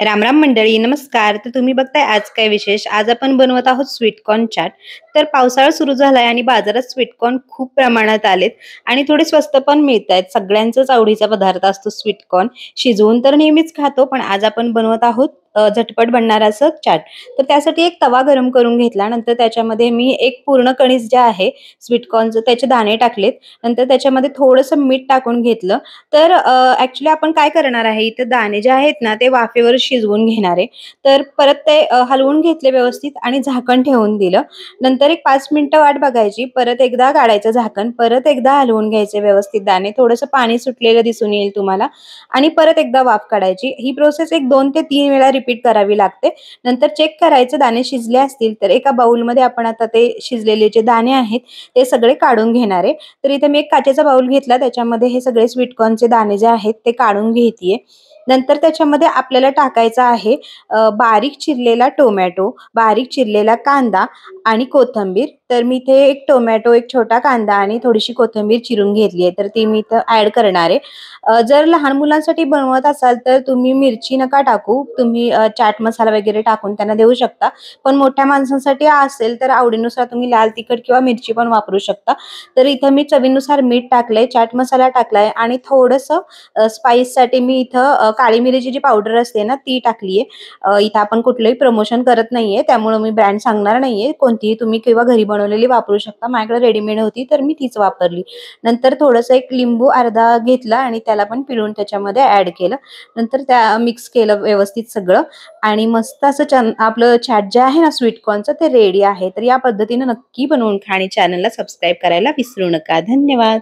रामराम मंडळी, नमस्कार. तर तुम्ही बघताय आज काय विशेष. आज आपण बनवत आहोत स्वीटकॉर्न चाट. तर पावसाळा सुरू झालाय आणि बाजारात स्वीटकॉर्न खूप प्रमाणात आलेत आणि थोडे स्वस्त पण मिळत आहेत. सगळ्यांचाच आवडीचा पदार्थ असतो स्वीटकॉर्न. शिजवून तर नेहमीच खातो, पण आज आपण बनवत आहोत झटपट बनणारा असं चाट. तर त्यासाठी एक तवा गरम करून घेतला. नंतर त्याच्यामध्ये मी एक पूर्ण कणीस जे आहे स्वीटकॉर्नचं त्याचे दाणे टाकलेत. नंतर त्याच्यामध्ये थोडंसं मीठ टाकून घेतलं. तर आपण काय करणार आहे, इथे दाणे जे आहेत ना, ते वाफेवर शिजवून घेणार आहे. तर परत ते हलवून घेतले व्यवस्थित आणि झाकण ठेवून दिलं. नंतर एक 5 मिनिटं वाट बघायची. परत एकदा काढायचं झाकण. परत एकदा हलवून घ्यायचे व्यवस्थित दाणे. थोडंसं पाणी सुटलेलं दिसून येईल तुम्हाला आणि परत एकदा वाफ काढायची. ही प्रोसेस एक 2 ते 3 वेळा रिपीट करावी लागते. नंतर चेक करायचं दाणे शिजले असतील तर एका बाउलमध्ये आपण आता ते शिजलेले जे दाणे आहेत ते सगळे काढून घेणार आहे. तर इथे मी एक काचेचा बाउल घेतला. त्याच्यामध्ये हे सगळे स्वीटकॉर्नचे दाणे जे आहेत ते काढून घेतीये. नंतर त्याच्यामध्ये आपल्याला टाकायचा आहे बारीक चिरलेला टोमॅटो, बारीक चिरलेला कांदा आणि कोथिंबीर. तर मी इथे एक टोमॅटो, एक छोटा कांदा आणि थोडीशी कोथिंबीर चिरून घेतली आहे. तर ती मी इथं ॲड करणार आहे. जर लहान मुलांसाठी बनवत असाल तर तुम्ही मिरची नका टाकू. तुम्ही चाट मसाला वगैरे टाकून त्यांना देऊ शकता. पण मोठ्या माणसांसाठी असेल तर आवडीनुसार तुम्ही लाल तिखट किंवा मिरची पण वापरू शकता. तर इथं मी चवीनुसार मीठ टाकलंय, चाट मसाला टाकलाय आणि थोडंसं स्पाइससाठी मी इथं काळी मिरीची जी पावडर असते ना ती टाकलीये. इथं आपण कुठलंही प्रमोशन करत नाहीये, त्यामुळे मी ब्रँड सांगणार नाहीये. कोणतीही तुम्ही किंवा घरी बनवलेली वापरू शकता. माझ्याकडे रेडीमेड होती तर मी तीच वापरली. नंतर थोडंसं एक लिंबू अर्धा घेतला आणि त्याला पण पिळून त्याच्यामध्ये ॲड केलं. नंतर त्या मिक्स केलं व्यवस्थित सगळं आणि मस्त असं आपलं चॅट जे आहे ना स्वीटकॉर्नचं ते रेडी आहे. तर या पद्धतीने नक्की बनवून खा आणि चॅनलला सबस्क्राईब करायला विसरू नका. धन्यवाद.